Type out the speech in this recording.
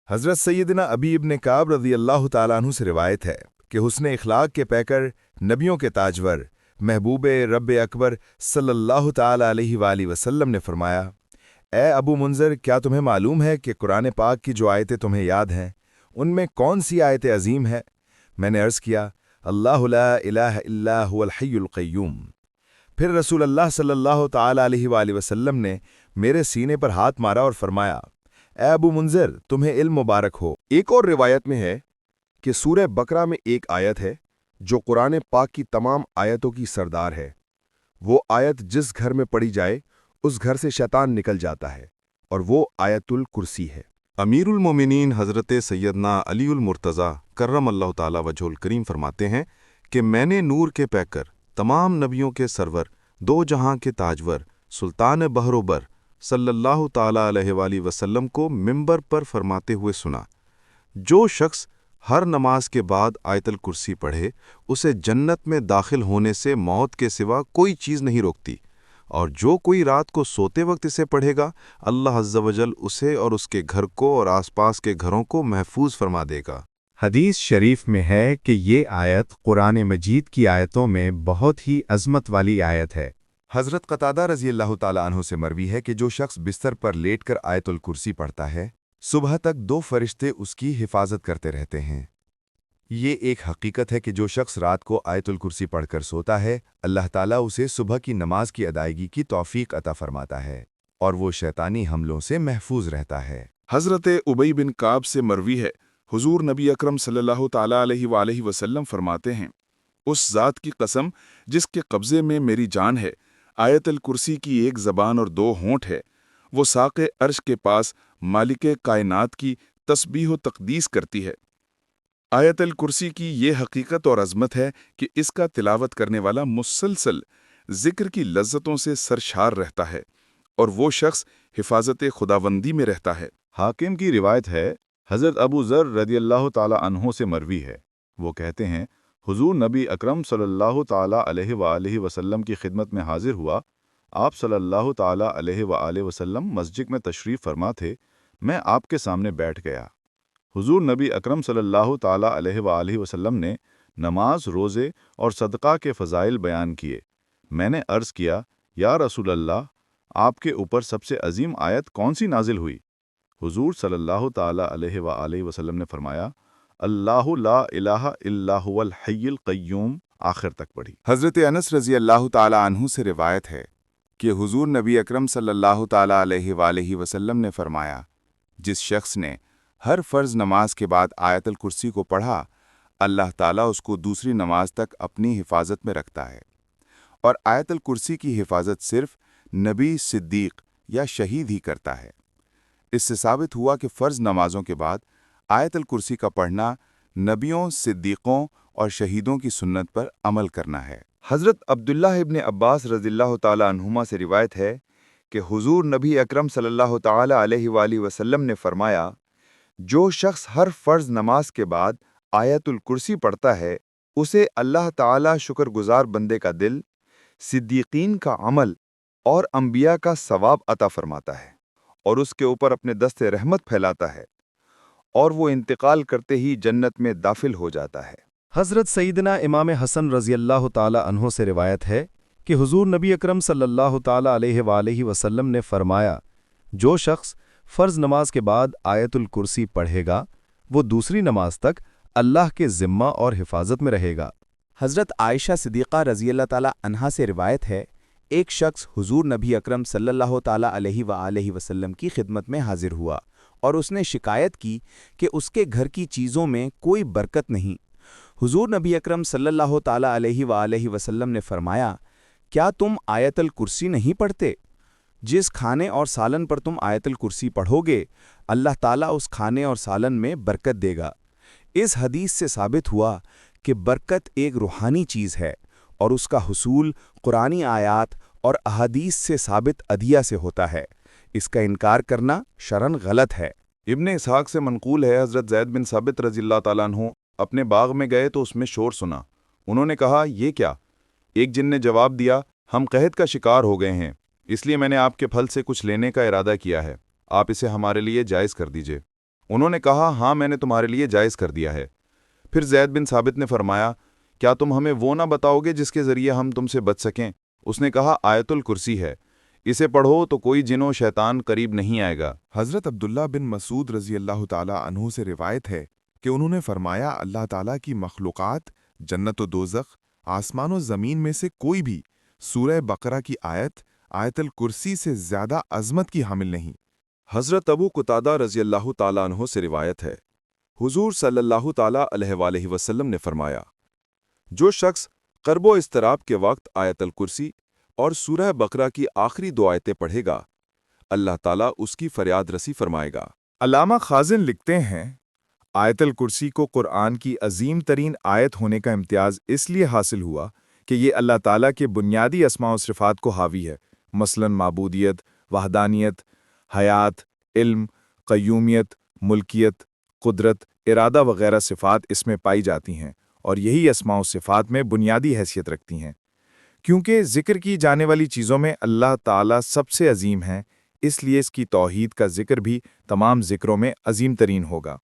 حضرت سیدنا ابی ابن کعب رضی اللہ تعالیٰ عنہ سے روایت ہے کہ حسن اخلاق کے پیکر، نبیوں کے تاجور، محبوب رب اکبر صلی اللہ تعالیٰ علیہ وآلہ وسلم نے فرمایا: اے ابو منذر، کیا تمہیں معلوم ہے کہ قرآن پاک کی جو آیتیں تمہیں یاد ہیں ان میں کون سی آیت عظیم ہے؟ میں نے عرض کیا: اللہ لا الہ الا هو الحی القیوم۔ پھر رسول اللہ صلی اللہ تعالیٰ علیہ وآلہ وسلم نے میرے سینے پر ہاتھ مارا اور فرمایا: اے ابو منذر، تمہیں علم مبارک ہو۔ ایک اور روایت میں ہے کہ سورہ بقرہ میں ایک آیت ہے جو قرآن پاک کی تمام آیتوں کی سردار ہے۔ وہ آیت جس گھر میں پڑھی جائے اس گھر سے شیطان نکل جاتا ہے، اور وہ آیت الکرسی ہے۔ امیر المومنین حضرت سیدنا علی المرتضیٰ کرم اللہ تعالی وجہ الکریم فرماتے ہیں کہ میں نے نور کے پیکر، تمام نبیوں کے سرور، دو جہاں کے تاجور، سلطان بحر و بر صلی اللہ تعالی علیہ وآلہ وسلم کو منبر پر فرماتے ہوئے سنا: جو شخص ہر نماز کے بعد آیت الکرسی پڑھے اسے جنت میں داخل ہونے سے موت کے سوا کوئی چیز نہیں روکتی، اور جو کوئی رات کو سوتے وقت اسے پڑھے گا اللہ عز و جل اسے اور اس کے گھر کو اور آس پاس کے گھروں کو محفوظ فرما دے گا۔ حدیث شریف میں ہے کہ یہ آیت قرآن مجید کی آیتوں میں بہت ہی عظمت والی آیت ہے۔ حضرت قتادہ رضی اللہ تعالیٰ عنہ سے مروی ہے کہ جو شخص بستر پر لیٹ کر آیت الکرسی پڑھتا ہے صبح تک 2 فرشتے اس کی حفاظت کرتے رہتے ہیں۔ یہ ایک حقیقت ہے کہ جو شخص رات کو آیت الکرسی پڑھ کر سوتا ہے اللہ تعالیٰ اسے صبح کی نماز کی ادائیگی کی توفیق عطا فرماتا ہے اور وہ شیطانی حملوں سے محفوظ رہتا ہے۔ حضرت ابی بن کعب سے مروی ہے، حضور نبی اکرم صلی اللہ تعالیٰ علیہ وآلہ وسلم فرماتے ہیں: اس ذات کی قسم جس کے قبضے میں میری جان ہے، آیت الکرسی کی ایک زبان اور 2 ہونٹ ہے، وہ ساق عرش کے پاس مالک کائنات کی تسبیح و تقدیس کرتی ہے۔ آیت الکرسی کی یہ حقیقت اور عظمت ہے کہ اس کا تلاوت کرنے والا مسلسل ذکر کی لذتوں سے سرشار رہتا ہے، اور وہ شخص حفاظت خداوندی میں رہتا ہے۔ حاکم کی روایت ہے، حضرت ابو ذر رضی اللہ تعالی عنہ سے مروی ہے، وہ کہتے ہیں حضور نبی اکرم صلی اللہ تعالی علیہ وآلہ وسلم کی خدمت میں حاضر ہوا۔ آپ صلی اللہ تعالی علیہ وآلہ وسلم مسجد میں تشریف فرما تھے، میں آپ کے سامنے بیٹھ گیا۔ حضور نبی اکرم صلی اللہ تعالی علیہ وآلہ وسلم نے نماز، روزے اور صدقہ کے فضائل بیان کیے۔ میں نے عرض کیا: یا رسول اللہ، آپ کے اوپر سب سے عظیم آیت کون سی نازل ہوئی؟ حضور صلی اللہ تعالی علیہ وآلہ وسلم نے فرمایا: اللہ لا الہ الا هو الحی القیوم، آخر تک پڑھی۔ حضرت انس رضی اللہ تعالیٰ عنہ سے روایت ہے کہ حضور نبی اکرم صلی اللہ تعالیٰ علیہ وآلہ وسلم نے فرمایا: جس شخص نے ہر فرض نماز کے بعد آیت الکرسی کو پڑھا اللہ تعالیٰ اس کو دوسری نماز تک اپنی حفاظت میں رکھتا ہے، اور آیت الکرسی کی حفاظت صرف نبی، صدیق یا شہید ہی کرتا ہے۔ اس سے ثابت ہوا کہ فرض نمازوں کے بعد آیت الکرسی کا پڑھنا نبیوں، صدیقوں اور شہیدوں کی سنت پر عمل کرنا ہے۔ حضرت عبداللہ ابن عباس رضی اللہ تعالیٰ عنہما سے روایت ہے کہ حضور نبی اکرم صلی اللہ تعالیٰ علیہ وآلہ وسلم نے فرمایا: جو شخص ہر فرض نماز کے بعد آیت الکرسی پڑھتا ہے اسے اللہ تعالیٰ شکر گزار بندے کا دل، صدیقین کا عمل اور انبیاء کا ثواب عطا فرماتا ہے، اور اس کے اوپر اپنے دست رحمت پھیلاتا ہے، اور وہ انتقال کرتے ہی جنت میں داخل ہو جاتا ہے۔ حضرت سیدنا امام حسن رضی اللہ تعالی عنہ سے روایت ہے کہ حضور نبی اکرم صلی اللہ تعالی علیہ وآلہ وسلم نے فرمایا: جو شخص فرض نماز کے بعد آیت الکرسی پڑھے گا وہ دوسری نماز تک اللہ کے ذمہ اور حفاظت میں رہے گا۔ حضرت عائشہ صدیقہ رضی اللہ تعالی عنہا سے روایت ہے، ایک شخص حضور نبی اکرم صلی اللہ تعالی علیہ وآلہ وسلم کی خدمت میں حاضر ہوا اور اس نے شکایت کی کہ اس کے گھر کی چیزوں میں کوئی برکت نہیں۔ حضور نبی اکرم صلی اللہ تعالی علیہ وآلہ وسلم نے فرمایا: کیا تم آیت الکرسی نہیں پڑھتے؟ جس کھانے اور سالن پر تم آیت الکرسی پڑھو گے اللہ تعالیٰ اس کھانے اور سالن میں برکت دے گا۔ اس حدیث سے ثابت ہوا کہ برکت ایک روحانی چیز ہے، اور اس کا حصول قرآنی آیات اور احادیث سے ثابت عدیہ سے ہوتا ہے۔ اس کا انکار کرنا شرعاً غلط ہے۔ ابن اسحاق سے منقول ہے، حضرت زید بن ثابت رضی اللہ تعالیٰ عنہ اپنے باغ میں گئے تو اس میں شور سنا۔ انہوں نے کہا: یہ کیا؟ ایک جن نے جواب دیا: ہم قحط کا شکار ہو گئے ہیں، اس لیے میں نے آپ کے پھل سے کچھ لینے کا ارادہ کیا ہے، آپ اسے ہمارے لیے جائز کر دیجئے۔ انہوں نے کہا ہاں میں نے تمہارے لیے جائز کر دیا ہے۔ پھر زید بن ثابت نے فرمایا کیا تم ہمیں وہ نہ بتاؤ گے جس کے ذریعے ہم تم سے بچ سکیں؟ اس نے کہا آیت الکرسی ہے، اسے پڑھو تو کوئی جن و شیطان قریب نہیں آئے گا۔ حضرت عبداللہ بن مسعود رضی اللہ تعالیٰ عنہ سے روایت ہے کہ انہوں نے فرمایا اللہ تعالیٰ کی مخلوقات جنت و دوزخ آسمان و زمین میں سے کوئی بھی سورہ بقرہ کی آیت الکرسی سے زیادہ عظمت کی حامل نہیں۔ حضرت ابو قتادہ رضی اللہ تعالیٰ عنہ سے روایت ہے، حضور صلی اللہ تعالیٰ علیہ وآلہ وسلم نے فرمایا، جو شخص کرب و اضطراب کے وقت آیت الکرسی اور سورہ بقرہ کی آخری 2 آیتیں پڑھے گا، اللہ تعالیٰ اس کی فریاد رسی فرمائے گا۔ علامہ خازن لکھتے ہیں آیت الکرسی کو قرآن کی عظیم ترین آیت ہونے کا امتیاز اس لیے حاصل ہوا کہ یہ اللہ تعالیٰ کے بنیادی اسماء و صفات کو حاوی ہے، مثلاً معبودیت، وحدانیت، حیات، علم، قیومیت، ملکیت، قدرت، ارادہ وغیرہ صفات اس میں پائی جاتی ہیں، اور یہی اسماء و صفات میں بنیادی حیثیت رکھتی ہیں۔ کیونکہ ذکر کی جانے والی چیزوں میں اللہ تعالیٰ سب سے عظیم ہے، اس لیے اس کی توحید کا ذکر بھی تمام ذکروں میں عظیم ترین ہوگا۔